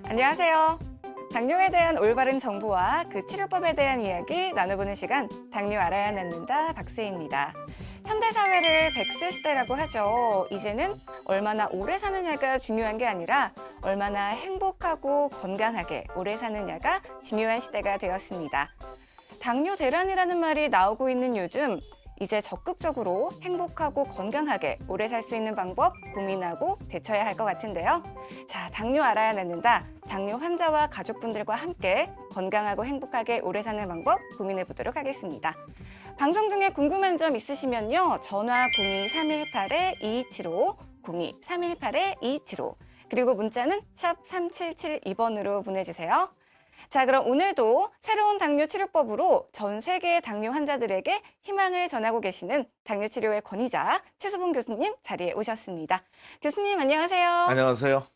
안녕하세요. 당뇨에 대한 올바른 정보와 그 치료법에 대한 이야기 나눠보는 시간, 당뇨 알아야 낫는다 박세희입니다. 현대사회를 100세 시대라고 하죠. 이제는 얼마나 오래 사느냐가 중요한 게 아니라 얼마나 행복하고 건강하게 오래 사느냐가 중요한 시대가 되었습니다. 당뇨 대란이라는 말이 나오고 있는 요즘, 이제 적극적으로 행복하고 건강하게 오래 살 수 있는 방법 고민하고 대처해야 할 것 같은데요. 자, 당뇨 알아야 낫는다. 당뇨 환자와 가족분들과 함께 건강하고 행복하게 오래 사는 방법 고민해 보도록 하겠습니다. 방송 중에 궁금한 점 있으시면요. 전화 02-318-2275, 02-318-2275, 그리고 문자는 샵 3772번으로 보내주세요. 자, 그럼 오늘도 새로운 당뇨 치료법으로 전 세계의 당뇨 환자들에게 희망을 전하고 계시는 당뇨 치료의 권위자 최수봉 교수님 자리에 오셨습니다. 교수님 안녕하세요. 안녕하세요.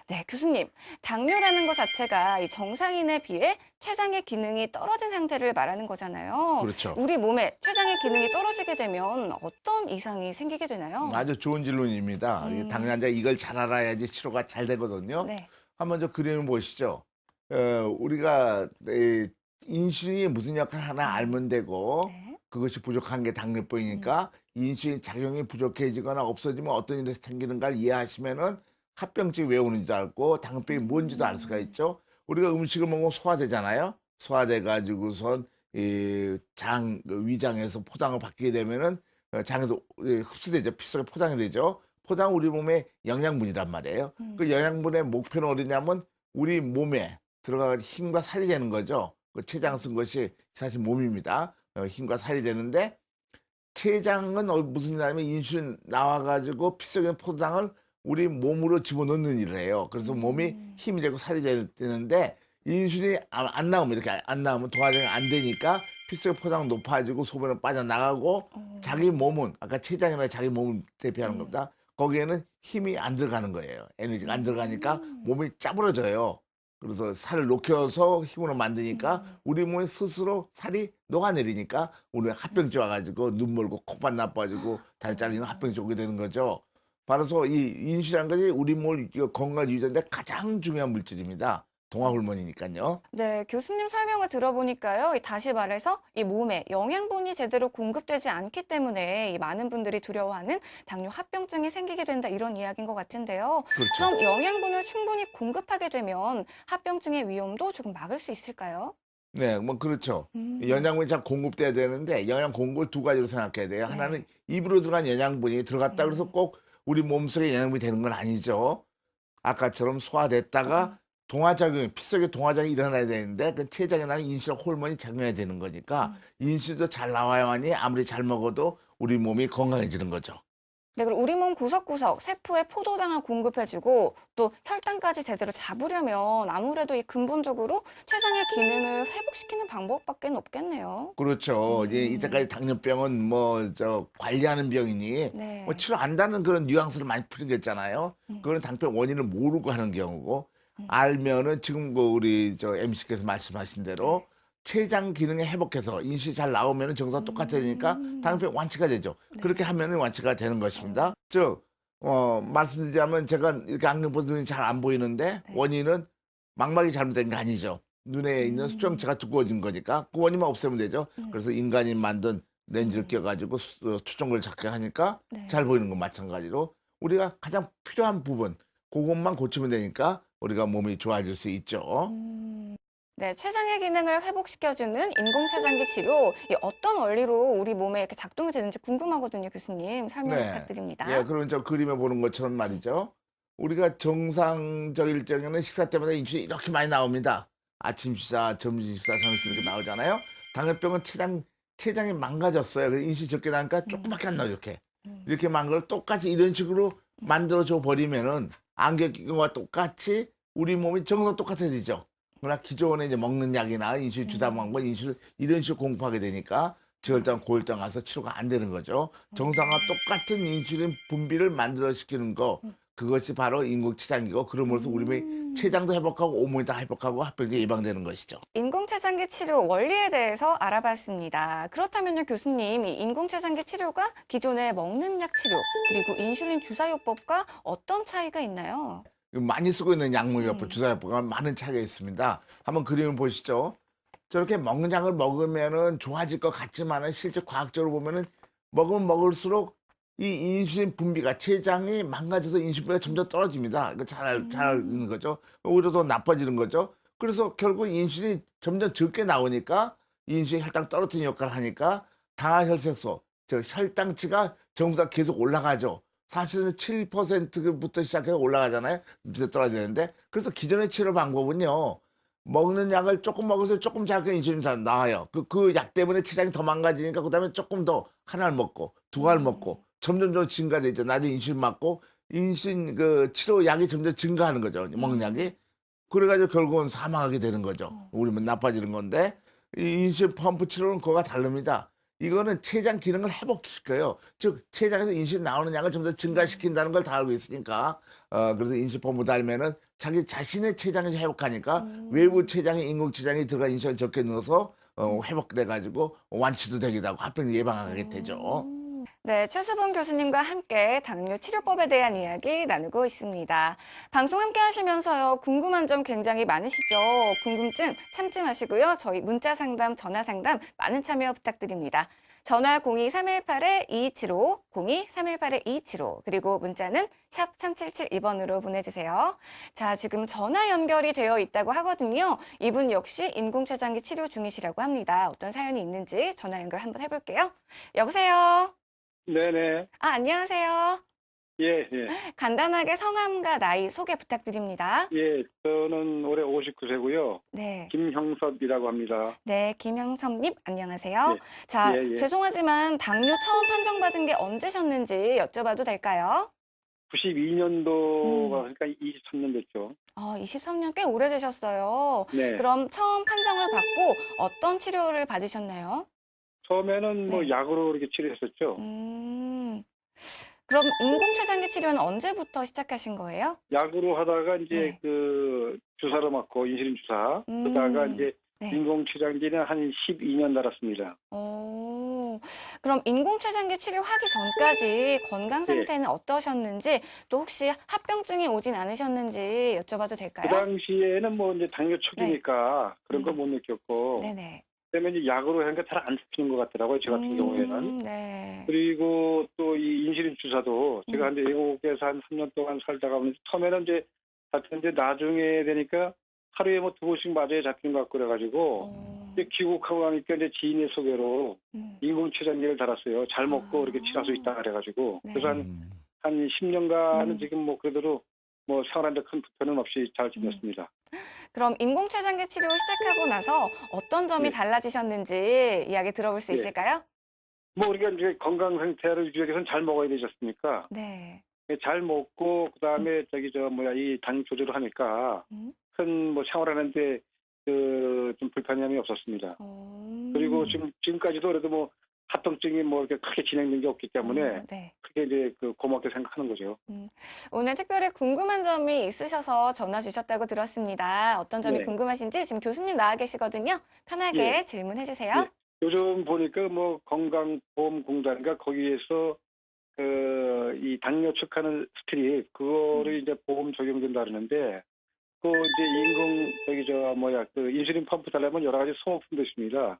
네, 교수님. 당뇨라는 것 자체가 이 정상인에 비해 췌장의 기능이 떨어진 상태를 말하는 거잖아요. 그렇죠. 우리 몸에 췌장의 기능이 떨어지게 되면 어떤 이상이 생기게 되나요? 아주 좋은 질문입니다. 당뇨 환자 이걸 잘 알아야지 치료가 잘 되거든요. 네. 한번 저 그림을 보시죠. 우리가 인슐린이 무슨 역할 하나 알면 되고 네. 그것이 부족한 게 당뇨병이니까 인슐린 작용이 부족해지거나 없어지면 어떤 일이 생기는가를 이해하시면은 합병증이 왜 오는지 알고 당뇨병이 뭔지도 알 수가 있죠. 우리가 음식을 먹으면 소화되잖아요. 소화돼 가지고선 위장에서 포장을 받게 되면은 장에서 흡수되죠. 피 속에 포장이 되죠. 포장 우리 몸의 영양분이란 말이에요. 그 영양분의 목표는 어디냐면 우리 몸에 들어가 힘과 살이 되는 거죠. 그 췌장 쓴 것이 사실 몸입니다. 힘과 살이 되는데 췌장은 무슨 일이냐면 인슐린 나와가지고 피 속에 포장을 우리 몸으로 집어넣는 일을 해요. 그래서 몸이 힘이 되고 살이 되는데 인슐린이 안 나오면 이렇게 안 나오면 도화장이 안 되니까 피 속의 포장은 높아지고 소변은 빠져나가고 자기 몸은 아까 췌장이나 자기 몸을 대표하는 겁니다. 거기에는 힘이 안 들어가는 거예요. 에너지가 안 들어가니까 몸이 짜부러져요. 그래서 살을 녹여서 힘으로 만드니까 우리 몸에 스스로 살이 녹아내리니까 우리 합병증 와가지고 눈 멀고 코만 나빠지고 다리 잘리는 합병증 오게 되는 거죠. 바로서 이 인슐린이라는 것이 우리 몸 건강 유지하는데 가장 중요한 물질입니다. 동화호르몬이니까요. 네, 교수님 설명을 들어보니까요. 다시 말해서 이 몸에 영양분이 제대로 공급되지 않기 때문에 이 많은 분들이 두려워하는 당뇨 합병증이 생기게 된다 이런 이야기인 것 같은데요. 그렇죠. 그럼 영양분을 충분히 공급하게 되면 합병증의 위험도 조금 막을 수 있을까요? 네, 뭐 그렇죠. 음. 영양분이 잘 공급돼야 되는데 영양 공급을 두 가지로 생각해야 돼요. 네. 하나는 입으로 들어간 영양분이 들어갔다 그래서 꼭 우리 몸속에 영양분이 되는 건 아니죠. 아까처럼 소화됐다가 동화작용이 피 속에 동화작용이 일어나야 되는데 그 췌장에 나는 인슐린 호르몬이 작용해야 되는 거니까 인슐린도 잘 나와야만이 아무리 잘 먹어도 우리 몸이 건강해지는 거죠. 네, 그리고 우리 몸 구석구석 세포에 포도당을 공급해주고 또 혈당까지 제대로 잡으려면 아무래도 이 근본적으로 췌장의 기능을 회복시키는 방법밖에 없겠네요. 그렇죠. 이제 이때까지 당뇨병은 뭐 관리하는 병이니 네. 뭐 치료 안다는 그런 뉘앙스를 많이 풀이했잖아요. 그거는 당뇨병 원인을 모르고 하는 경우고 알면은 지금 그 우리 MC께서 말씀하신 대로 췌장 기능을 회복해서 인슐린이 잘 나오면은 정상 똑같아지니까 당뇨병 완치가 되죠. 그렇게 하면은 완치가 되는 것입니다. 즉 말씀드리자면 제가 이렇게 안경 보는 눈이 잘 안 보이는데 원인은 망막이 잘못된 게 아니죠. 눈에 있는 수정체가 두꺼워진 거니까 그 원인만 없애면 되죠. 그래서 인간이 만든 렌즈를 껴가지고 초점을 잡게 하니까 네. 잘 보이는 건 마찬가지로 우리가 가장 필요한 부분 그것만 고치면 되니까 우리가 몸이 좋아질 수 있죠. 네, 췌장의 기능을 회복시켜주는 인공췌장기 치료, 이 어떤 원리로 우리 몸에 이렇게 작동이 되는지 궁금하거든요, 교수님. 설명 부탁드립니다. 예, 그러면 저 그림에 보는 것처럼 말이죠. 우리가 정상적일 적에는 식사 때마다 인슐린이 이렇게 많이 나옵니다. 아침 식사, 점심 식사, 저녁 식사 이렇게 나오잖아요. 당뇨병은 췌장이 망가졌어요. 그래서 인슐린 적게 나니까 조그맣게 안 나와요, 이렇게. 이렇게 망걸 똑같이 이런 식으로 만들어줘 버리면은 안경 낀 거와 똑같이 우리 몸이 정상 똑같아지죠. 그러나 기존에 이제 먹는 약이나 인슐린 주사 먹는 건 인슐린 이런 식으로 공급하게 되니까 저혈당, 고혈당 가서 치료가 안 되는 거죠. 정상과 똑같은 인슐린 분비를 만들어시키는 거 그것이 바로 인공췌장이고 그러면서 우리 몸의 췌장도 회복하고 온몸이 다 회복하고 합병이 예방되는 것이죠. 인공췌장기 치료 원리에 대해서 알아봤습니다. 그렇다면요, 교수님, 이 인공췌장기 치료가 기존의 먹는 약 치료, 그리고 인슐린 주사요법과 어떤 차이가 있나요? 많이 쓰고 있는 약물요법, 음. 주사요법과 많은 차이가 있습니다. 한번 그림을 보시죠. 저렇게 먹는 약을 먹으면은 좋아질 것 같지만은 실제 과학적으로 보면은 먹으면 먹을수록 이 인슐린 분비가 췌장이 망가져서 인슐린 분비가 점점 떨어집니다. 이거 잘 아는 음. 거죠. 오히려 더 나빠지는 거죠. 그래서 결국 인슐린이 점점 적게 나오니까 인슐린 혈당 떨어뜨리는 역할을 하니까 당화혈색소, 저 혈당치가 정상 계속 올라가죠. 사실은 7%부터 시작해서 올라가잖아요. 밑에 떨어져야 되는데. 그래서 기존의 치료 방법은요. 먹는 약을 조금 먹어서 조금 작게 인슐린이 나와요. 그 약 때문에 췌장이 더 망가지니까 그다음에 조금 더 하나를 먹고 두 알을 음. 먹고 점점점 증가되죠. 나중에 인슐린 맞고 인슐린 그 치료 약이 점점 증가하는 거죠. 먹는 음. 약이. 그래가지고 결국은 사망하게 되는 거죠. 어. 우리면 나빠지는 건데 이 인슐린 펌프 치료는 그거가 다릅니다. 이거는 췌장 기능을 회복시켜요. 즉 췌장에서 인슐린 나오는 양을 점점 증가시킨다는 걸 다 알고 있으니까 그래서 인슐린 펌프 달면은 자기 자신의 췌장을 회복하니까 외부 음. 췌장에 인공 췌장이 들어가 인슐린 적게 넣어서 회복돼 가지고 완치도 되기도 하고 합병 예방하게 되죠. 네, 최수봉 교수님과 함께 당뇨 치료법에 대한 이야기 나누고 있습니다. 방송 함께 하시면서요, 궁금한 점 굉장히 많으시죠? 궁금증 참지 마시고요. 저희 문자 상담, 전화 상담 많은 참여 부탁드립니다. 전화 02-318-2275, 02-318-2275, 그리고 문자는 샵 3772번으로 보내주세요. 자, 지금 전화 연결이 되어 있다고 하거든요. 이분 역시 인공췌장기 치료 중이시라고 합니다. 어떤 사연이 있는지 전화 연결 한번 해볼게요. 여보세요? 네네. 안녕하세요. 예, 예. 간단하게 성함과 나이 소개 부탁드립니다. 예, 저는 올해 59세고요. 네. 김형섭이라고 합니다. 네, 김형섭님, 안녕하세요. 예, 자, 예, 예. 죄송하지만 당뇨 처음 판정받은 게 언제셨는지 여쭤봐도 될까요? 92년도가 그러니까 23년 됐죠. 23년 꽤 오래되셨어요. 네. 그럼 처음 판정을 받고 어떤 치료를 받으셨나요? 처음에는 뭐 네. 약으로 이렇게 치료했었죠. 음, 그럼 인공췌장기 치료는 언제부터 시작하신 거예요? 약으로 하다가 이제 네. 그 주사로 맞고 인슐린 주사. 그러다가 이제 네. 인공췌장기는 한 12년 달았습니다. 그럼 인공췌장기 치료하기 전까지 건강 예. 상태는 어떠셨는지, 또 혹시 합병증이 오진 않으셨는지 여쭤봐도 그 될까요? 당시에는 뭐 이제 당뇨 초기니까 그런 거 음. 못 느꼈고, 네네. 그다음에 이제 약으로 하니까 잘 안 잡히는 것 같더라고요. 저 같은 경우에는. 네. 그리고 또 이 인슐린 주사도 제가 한 외국에서 한 3년 동안 살다가 보니 처음에는 이제 잡혔는데 나중에 되니까 하루에 뭐 2번씩 맞아야 잡히는 것 같고 그래가지고 이제 귀국하고 나니까 이제 지인의 소개로 인공췌장기를 달았어요. 잘 먹고 이렇게 치료할 수 있다 그래가지고 네. 그래서 한 10년간은 음. 지금 뭐 그래도 뭐 생활하는데 큰 불편은 없이 잘 지냈습니다. 그럼 인공췌장기 치료 시작하고 나서 어떤 점이 예. 달라지셨는지 이야기 들어볼 수 예. 있을까요? 뭐 우리가 이제 건강 상태를 유지하기 위해서는 잘 먹어야 되지 않습니까? 네. 잘 먹고 그다음에 저기 저 뭐야 이 당 조절을 하니까 음. 큰 뭐 생활하는데 그 좀 불편함이 없었습니다. 그리고 지금까지도 그래도 뭐 합병증이 뭐 이렇게 크게 진행된 게 없기 때문에 네. 크게 이제 그 고맙게 생각하는 거죠. 오늘 특별히 궁금한 점이 있으셔서 전화 주셨다고 들었습니다. 어떤 점이 네. 궁금하신지 지금 교수님 나와 계시거든요. 편하게 예. 질문해 주세요. 예. 요즘 보니까 뭐 건강보험공단인가 거기에서 그 이 당뇨 측하는 스트립 그거를 이제 보험 적용된다 그러는데 그 이제 저기 저 뭐야 그 인슐린 펌프 달라면 여러 가지 소모품도 있습니다.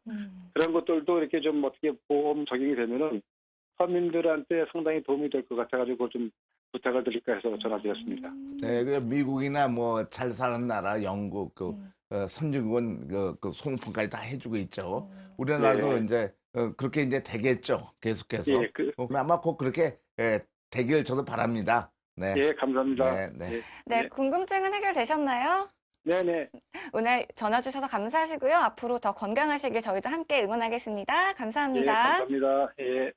그런 것들도 이렇게 좀 어떻게 보험 적용이 되면은 서민들한테 상당히 도움이 될 것 같아가지고 좀 부탁을 드릴까 해서 전화드렸습니다. 네, 그 미국이나 뭐 잘 사는 나라, 영국, 선진국은 그 소모품까지 다 해주고 있죠. 우리나라도 네. 이제 그렇게 이제 되겠죠. 계속해서. 예, 아마 꼭 그렇게 되길 저도 바랍니다. 네. 예, 감사합니다. 네, 네. 예, 네, 궁금증은 해결되셨나요? 네. 오늘 전화 주셔서 감사하시고요. 앞으로 더 건강하시길 저희도 함께 응원하겠습니다. 예, 감사합니다. 감사합니다. 예.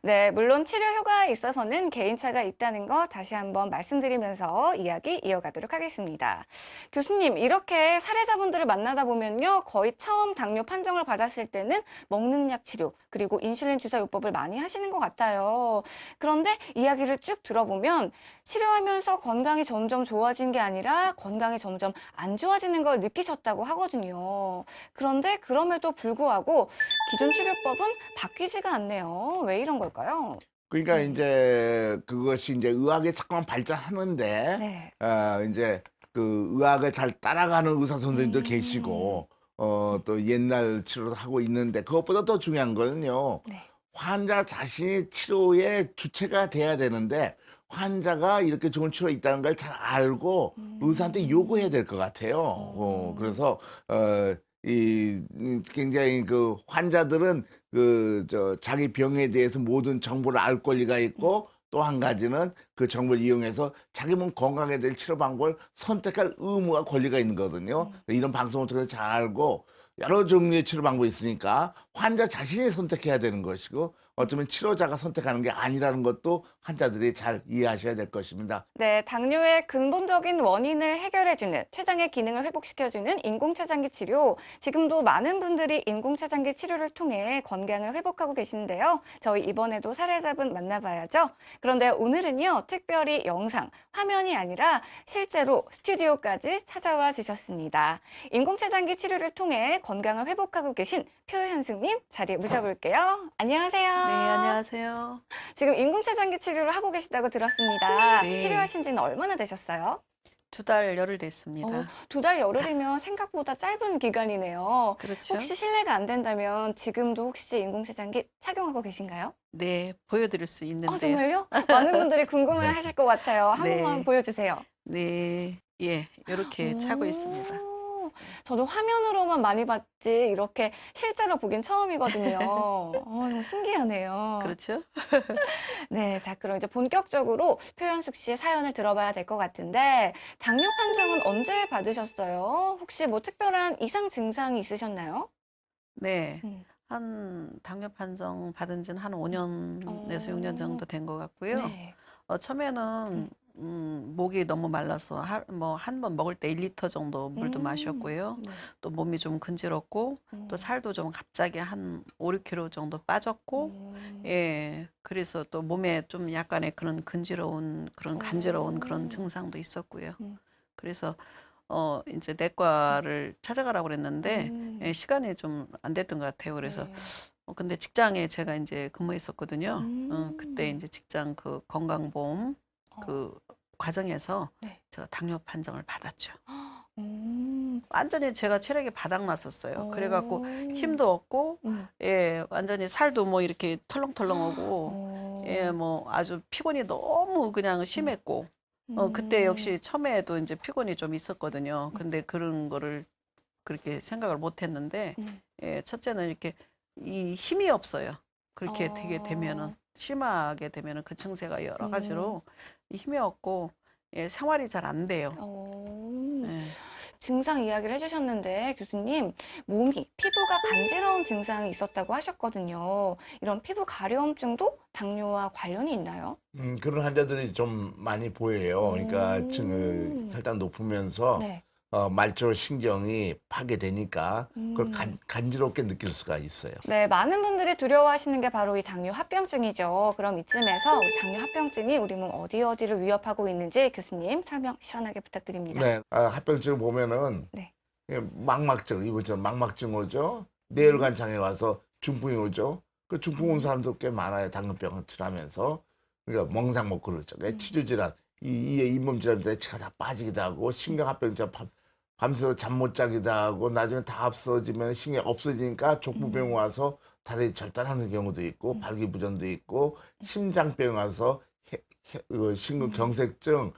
네, 물론 치료 효과에 있어서는 개인차가 있다는 거 다시 한번 말씀드리면서 이야기 이어가도록 하겠습니다. 교수님, 이렇게 사례자분들을 만나다 보면요, 거의 처음 당뇨 판정을 받았을 때는 먹는 약 치료, 그리고 인슐린 주사 요법을 많이 하시는 것 같아요. 그런데 이야기를 쭉 들어보면 치료하면서 건강이 점점 좋아진 게 아니라 건강이 점점 안 좋아지는 걸 느끼셨다고 하거든요. 그런데 그럼에도 불구하고 기존 치료법은 바뀌지가 않네요. 왜 이런 걸까요? 그러니까 이제 그것이 이제 의학이 자꾸만 발전하는데 네. 이제 그 의학을 잘 따라가는 의사 선생님들 음. 계시고 또 옛날 치료를 하고 있는데 그것보다 더 중요한 거는요. 네. 환자 자신이 치료의 주체가 돼야 되는데 환자가 이렇게 좋은 치료가 있다는 걸 잘 알고 의사한테 요구해야 될 것 같아요. 그래서 굉장히 그 환자들은 자기 병에 대해서 모든 정보를 알 권리가 있고 또 한 가지는 그 정보를 이용해서 자기 몸 건강에 대한 치료 방법을 선택할 의무와 권리가 있는 거거든요. 이런 방송을 통해서 잘 알고 여러 종류의 치료 방법이 있으니까 환자 자신이 선택해야 되는 것이고 어쩌면 치료자가 선택하는 게 아니라는 것도 환자들이 잘 이해하셔야 될 것입니다. 네, 당뇨의 근본적인 원인을 해결해주는 췌장의 기능을 회복시켜주는 인공췌장기 치료. 지금도 많은 분들이 인공췌장기 치료를 통해 건강을 회복하고 계신데요. 저희 이번에도 사례자분 만나봐야죠. 그런데 오늘은요, 특별히 영상, 화면이 아니라 실제로 스튜디오까지 찾아와 주셨습니다. 인공췌장기 치료를 통해 건강을 회복하고 계신 표현숙님 자리에 모셔볼게요. 안녕하세요. 네, 안녕하세요. 지금 인공췌장기 치료를 하고 계시다고 들었습니다. 네. 치료하신 지는 얼마나 되셨어요? 2달 열흘 됐습니다. 2달 열흘이면 생각보다 짧은 기간이네요. 그렇죠? 혹시 실례가 안 된다면 지금도 혹시 인공췌장기 착용하고 계신가요? 네, 보여드릴 수 있는데. 정말요? 많은 분들이 궁금해 하실 것 같아요. 한 네. 번만 보여주세요. 네, 예, 이렇게 차고 있습니다. 저도 화면으로만 많이 봤지 이렇게 실제로 보긴 처음이거든요. 너무 신기하네요. 그렇죠? 네, 자 그럼 이제 본격적으로 표현숙 씨의 사연을 들어봐야 될 것 같은데 당뇨 판정은 언제 받으셨어요? 혹시 뭐 특별한 이상 증상이 있으셨나요? 네, 음. 한 당뇨 판정 받은 지는 한 5년에서 6년 정도 된 것 같고요. 네. 처음에는 목이 너무 말라서 한 번 먹을 때 1리터 정도 물도 마셨고요. 네. 또 몸이 좀 근지럽고 또 살도 좀 갑자기 한 5, 6kg 정도 빠졌고 예, 그래서 또 몸에 좀 약간의 그런 근지러운 그런 간지러운 그런 증상도 있었고요. 그래서 이제 내과를 찾아가라고 그랬는데 예, 시간이 좀 안 됐던 것 같아요. 그래서 네. 근데 직장에 제가 이제 근무했었거든요. 그때 이제 직장 그 건강보험 그 과정에서 네. 제가 당뇨 판정을 받았죠. 음. 완전히 제가 체력이 바닥났었어요. 그래갖고 힘도 없고, 음. 예, 완전히 살도 뭐 이렇게 털렁털렁하고, 예, 뭐 아주 피곤이 너무 그냥 심했고, 그때 역시 처음에도 이제 피곤이 좀 있었거든요. 근데 그런 거를 그렇게 생각을 못 했는데, 예, 첫째는 이렇게 이 힘이 없어요. 그렇게 되게 되면은, 심하게 되면은 그 증세가 여러 가지로 이 힘이 없고, 예, 생활이 잘 안 돼요. 예. 증상 이야기를 해주셨는데 교수님 몸이 피부가 간지러운 증상이 있었다고 하셨거든요. 이런 피부 가려움증도 당뇨와 관련이 있나요? 그런 환자들이 좀 많이 보여요. 그러니까 혈당 높으면서 네. 말초 신경이 파괴되니까 그걸 간지럽게 느낄 수가 있어요. 네, 많은 분들이 두려워하시는 게 바로 이 당뇨 합병증이죠. 그럼 이쯤에서 우리 당뇨 합병증이 우리 몸 어디를 위협하고 있는지 교수님 설명 시원하게 부탁드립니다. 네, 합병증 보면은 네. 망막증, 이번처럼 망막증 오죠. 뇌혈관 장애 와서 중풍이 오죠. 그 중풍 온 사람도 꽤 많아요. 당뇨병을 치료하면서. 그러니까 멍상 못 그러죠. 치주질환, 이 잇몸 질환 때문에 치가 다 빠지기도 하고 신경합병증 밤새서 잠 못 자기도 하고 나중에 다 없어지면 신경 없어지니까 족부병 와서 다리 절단하는 경우도 있고 발기부전도 있고 심장병 와서 심근경색증,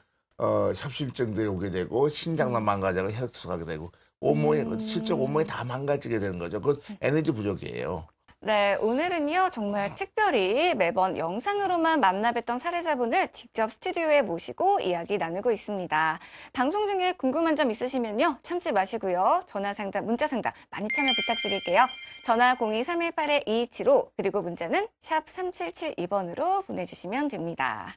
협심증도 오게 되고 신장도 망가지고 혈액순 가게 되고 온몸이 실제 온몸이 다 망가지게 되는 거죠. 그건 에너지 부족이에요. 네, 오늘은요, 정말 특별히 매번 영상으로만 만나 뵀던 사례자분을 직접 스튜디오에 모시고 이야기 나누고 있습니다. 방송 중에 궁금한 점 있으시면요, 참지 마시고요. 전화 상담, 문자 상담 많이 참여 부탁드릴게요. 전화 02-318-2275, 그리고 문자는 샵 3772번으로 보내주시면 됩니다.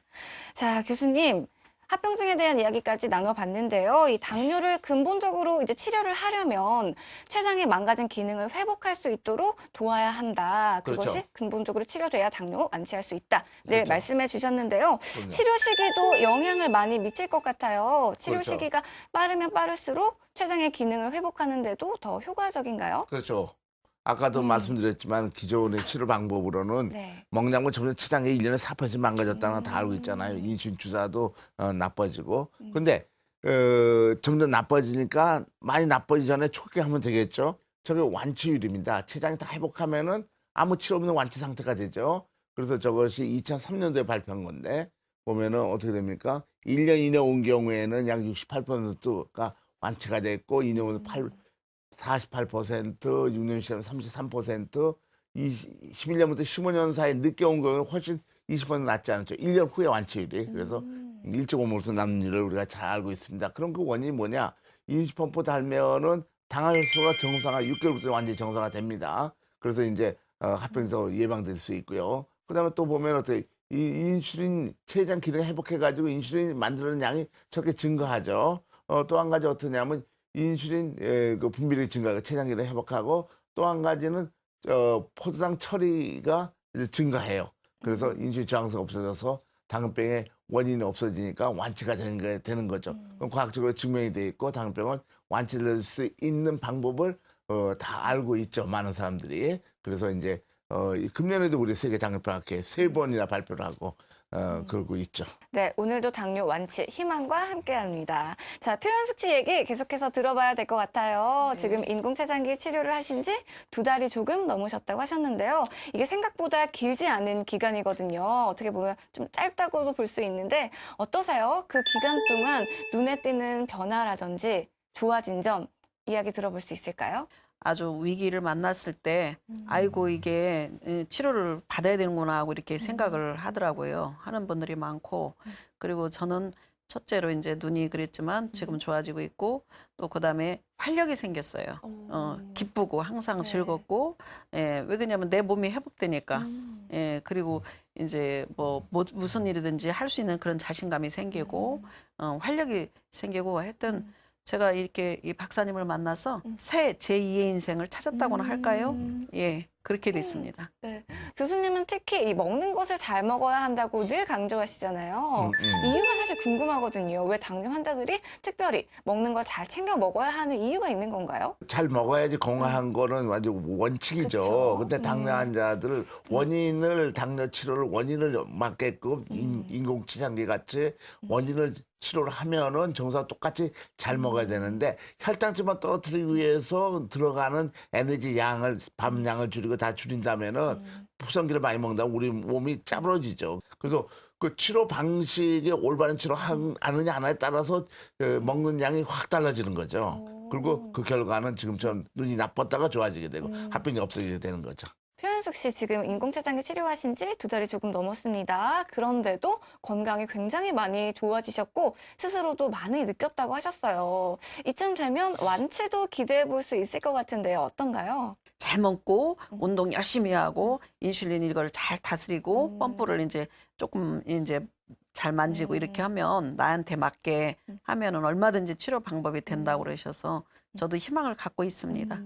자, 교수님. 합병증에 대한 이야기까지 나눠봤는데요. 이 당뇨를 근본적으로 이제 치료를 하려면 췌장의 망가진 기능을 회복할 수 있도록 도와야 한다. 그것이 그렇죠. 근본적으로 치료돼야 당뇨 완치할 수 있다. 네, 그렇죠. 말씀해 주셨는데요. 그럼요. 치료 시기도 영향을 많이 미칠 것 같아요. 치료 그렇죠. 시기가 빠르면 빠를수록 췌장의 기능을 회복하는 데도 더 효과적인가요? 그렇죠. 아까도 말씀드렸지만 기존의 치료 방법으로는 네. 먹냐면 점점 췌장이 1년에 4% 망가졌다는 거 다 알고 있잖아요. 인슐린 주사도 나빠지고. 근데 점점 나빠지니까 많이 나빠지기 전에 초기 하면 되겠죠. 저게 완치율입니다. 췌장이 다 회복하면은 아무 치료 없는 완치 상태가 되죠. 그래서 저것이 2003년도에 발표한 건데 보면은 어떻게 됩니까? 1년 이내 온 경우에는 약 68%가 완치가 됐고 2년 후에 48%, 6년 시에는 33%, 11년부터 15년 사이 늦게 온 경우는 훨씬 20% 낮지 않았죠. 1년 후에 완치율이. 그래서 일찍 오므로써 남는 일을 우리가 잘 알고 있습니다. 그럼 그 원인이 뭐냐? 인수펌프 달면은 당화혈소가 정상화 6개월부터 완전히 정상화 됩니다. 그래서 이제 합병도 예방될 수 있고요. 그다음에 또 보면 어떻게 이 인슐린 췌장 기능 회복해가지고 인슐린 만드는 양이 저렇게 증가하죠. 또 한 가지 어떠냐면 인슐린 그 분비력이 증가하고 췌장 기능 회복하고 또 한 가지는 포도당 처리가 이제 증가해요. 그래서 인슐린 저항성 없어져서 당뇨병의 원인이 없어지니까 완치가 되는 거죠. 그럼 과학적으로 증명이 돼 있고 당뇨병은 완치될 수 있는 방법을 다 알고 있죠. 많은 사람들이. 그래서 이제 금년에도 우리 세계 당뇨병학회 3번이나 발표를 하고 그러고 있죠. 네, 오늘도 당뇨 완치 희망과 함께합니다. 자, 표현숙 씨 얘기 계속해서 들어봐야 될 것 같아요. 네. 지금 인공췌장기 치료를 하신 지 2달이 조금 넘으셨다고 하셨는데요. 이게 생각보다 길지 않은 기간이거든요. 어떻게 보면 좀 짧다고도 볼 수 있는데 어떠세요? 그 기간 동안 눈에 띄는 변화라든지 좋아진 점 이야기 들어볼 수 있을까요? 아주 위기를 만났을 때 아이고 이게 치료를 받아야 되는구나 하고 이렇게 생각을 하더라고요. 하는 분들이 많고 그리고 저는 첫째로 이제 눈이 그랬지만 지금 좋아지고 있고 또 그다음에 활력이 생겼어요. 기쁘고 항상 네. 즐겁고 왜 그러냐면 내 몸이 회복되니까 그리고 이제 무슨 일이든지 할 수 있는 그런 자신감이 생기고 활력이 생기고 하여튼 제가 이렇게 이 박사님을 만나서 새 제2의 인생을 찾았다고나 할까요? 예, 그렇게 됐습니다. 네. 교수님은 특히 이 먹는 것을 잘 먹어야 한다고 늘 강조하시잖아요. 이유가 사실 궁금하거든요. 왜 당뇨 환자들이 특별히 먹는 걸 잘 챙겨 먹어야 하는 이유가 있는 건가요? 잘 먹어야지 건강한 거는 완전 원칙이죠. 그쵸. 근데 당뇨 환자들을 당뇨 치료를 원인을 막게끔 인공치장기 같이 원인을 치료를 하면은 정상 똑같이 잘 먹어야 되는데 혈당치만 떨어뜨리기 위해서 들어가는 에너지 양을 밤양을 줄이고 다 줄인다면은 푸성기를 많이 먹는다면 우리 몸이 짜부러지죠. 그래서 그 치료 방식에 올바른 치료 하느냐 안 하냐에 따라서 먹는 양이 확 달라지는 거죠. 그리고 그 결과는 지금처럼 눈이 나빴다가 좋아지게 되고 합병이 없어지게 되는 거죠. 표현숙 씨 지금 인공췌장기 치료하신 지 2달이 조금 넘었습니다. 그런데도 건강이 굉장히 많이 좋아지셨고 스스로도 많이 느꼈다고 하셨어요. 이쯤 되면 완치도 기대해 볼 수 있을 것 같은데요. 어떤가요? 잘 먹고 운동 열심히 하고 인슐린 이걸 잘 다스리고 펌프를 이제 조금 이제 잘 만지고 이렇게 하면 나한테 맞게 하면은 얼마든지 치료 방법이 된다고 그러셔서 저도 희망을 갖고 있습니다.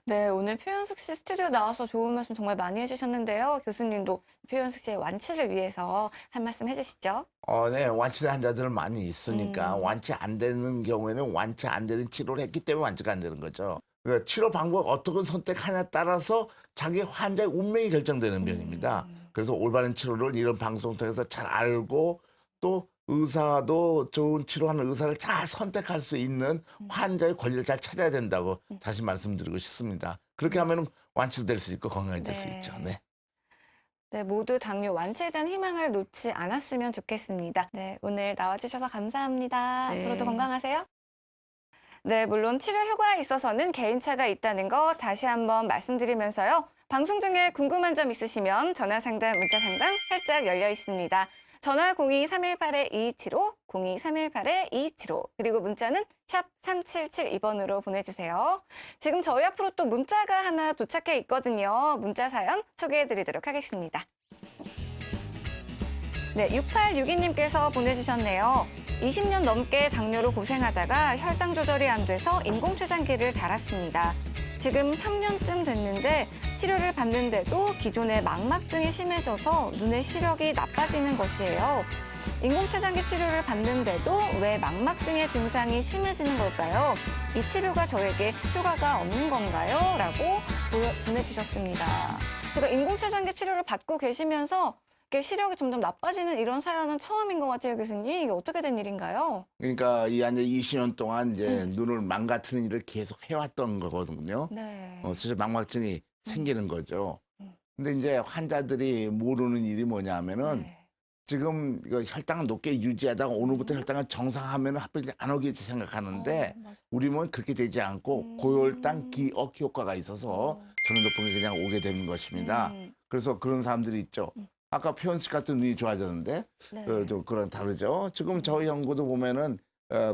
네, 오늘 표현숙 씨 스튜디오 나와서 좋은 말씀 정말 많이 해주셨는데요. 교수님도 표현숙 씨의 완치를 위해서 한 말씀 해주시죠. 네, 완치된 환자들 많이 있으니까 완치 안 되는 경우에는 완치 안 되는 치료를 했기 때문에 완치가 안 되는 거죠. 그러니까 치료 방법 어떻게 선택하냐에 따라서 자기 환자의 운명이 결정되는 병입니다. 그래서 올바른 치료를 이런 방송 통해서 잘 알고 또 의사도 좋은 치료하는 의사를 잘 선택할 수 있는 환자의 권리를 잘 찾아야 된다고 다시 말씀드리고 싶습니다. 그렇게 하면 완치도 될 수 있고 건강이 될 수 네. 있죠. 네. 네, 모두 당뇨 완치에 대한 희망을 놓지 않았으면 좋겠습니다. 네, 오늘 나와주셔서 감사합니다. 네. 앞으로도 건강하세요. 네, 물론 치료 효과에 있어서는 개인차가 있다는 거 다시 한번 말씀드리면서요. 방송 중에 궁금한 점 있으시면 전화 상담, 문자 상담 활짝 열려 있습니다. 전화 02-318-2275, 02-318-2275, 그리고 문자는 샵 3772번으로 보내주세요. 지금 저희 앞으로 또 문자가 하나 도착해 있거든요. 문자 사연 소개해드리도록 하겠습니다. 네, 6862님께서 보내주셨네요. 20년 넘게 당뇨로 고생하다가 혈당 조절이 안 돼서 인공췌장기를 달았습니다. 지금 3년쯤 됐는데 치료를 받는데도 기존의 망막증이 심해져서 눈의 시력이 나빠지는 것이에요. 인공췌장기 치료를 받는데도 왜 망막증의 증상이 심해지는 걸까요? 이 치료가 저에게 효과가 없는 건가요? 라고 보내주셨습니다. 그러니까 인공체장기 치료를 받고 계시면서 이렇게 시력이 점점 나빠지는 이런 사연은 처음인 것 같아요, 교수님. 이게 어떻게 된 일인가요? 그러니까 이 이제 20년 동안 이제 눈을 망가뜨리는 일을 계속 해왔던 거거든요. 네. 사실 망막증이 생기는 거죠. 음. 근데 이제 환자들이 모르는 일이 뭐냐면은 네. 지금 이거 혈당을 높게 유지하다가 오늘부터 혈당을 정상하면 하필 안 오겠지 생각하는데 맞아. 우리 몸은 그렇게 되지 않고 고혈당 기억 효과가 있어서 저는 높은 게 그냥 오게 되는 것입니다. 그래서 그런 사람들이 있죠. 아까 표현 씨 같은 눈이 좋아졌는데 네. 그런 다르죠. 지금 저희 연구도 보면은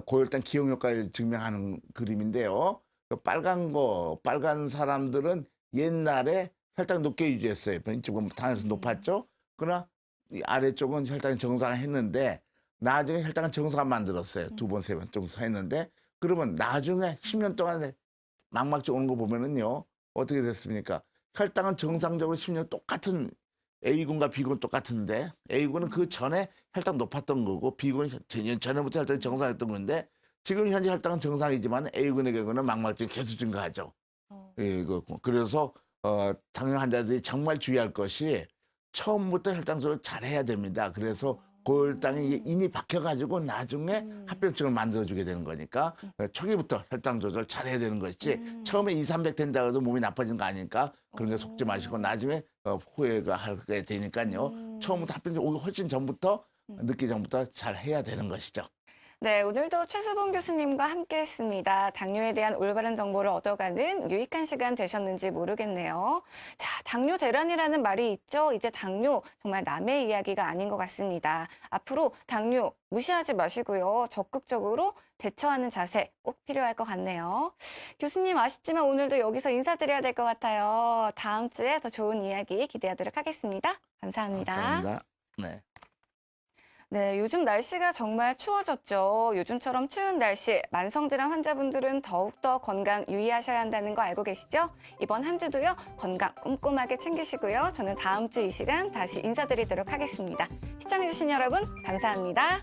고혈당 기억 효과를 증명하는 그림인데요. 그 빨간 사람들은 옛날에 혈당 높게 유지했어요. 지금 당에서 높았죠. 그러나 이 아래쪽은 혈당이 정상했는데 나중에 혈당은 정상 만들었어요. 2번, 3번 정도 했는데 그러면 나중에 10년 동안에 망막증 오는 거 보면은요. 어떻게 됐습니까? 혈당은 정상적으로 10년 똑같은 A군과 B군 똑같은데 A군은 그 전에 혈당 높았던 거고 B군은 전에부터 혈당이 정상이었던 건데 지금 현재 혈당은 정상이지만 A군의 경우는 망막증이 계속 증가하죠. 예, 그래서 당뇨 환자들이 정말 주의할 것이 처음부터 혈당 조절 잘해야 됩니다. 그래서 고혈당이 인이 박혀가지고 나중에 합병증을 만들어주게 되는 거니까 초기부터 혈당 조절 잘해야 되는 것이지 처음에 2, 300 된다고 해도 몸이 나빠지는 거 아니니까 그런 게 속지 마시고 나중에 후회가 하게 되니까요. 처음부터 합병증 오기 훨씬 전부터 늦기 전부터 잘 해야 되는 것이죠. 네, 오늘도 최수봉 교수님과 함께했습니다. 당뇨에 대한 올바른 정보를 얻어가는 유익한 시간 되셨는지 모르겠네요. 자, 당뇨 대란이라는 말이 있죠. 이제 당뇨 정말 남의 이야기가 아닌 것 같습니다. 앞으로 당뇨 무시하지 마시고요. 적극적으로 대처하는 자세 꼭 필요할 것 같네요. 교수님 아쉽지만 오늘도 여기서 인사드려야 될 것 같아요. 다음 주에 더 좋은 이야기 기대하도록 하겠습니다. 감사합니다. 감사합니다. 네. 네, 요즘 날씨가 정말 추워졌죠. 요즘처럼 추운 날씨, 만성질환 환자분들은 더욱더 건강 유의하셔야 한다는 거 알고 계시죠? 이번 한 주도요, 건강 꼼꼼하게 챙기시고요. 저는 다음 주 이 시간 다시 인사드리도록 하겠습니다. 시청해주신 여러분, 감사합니다.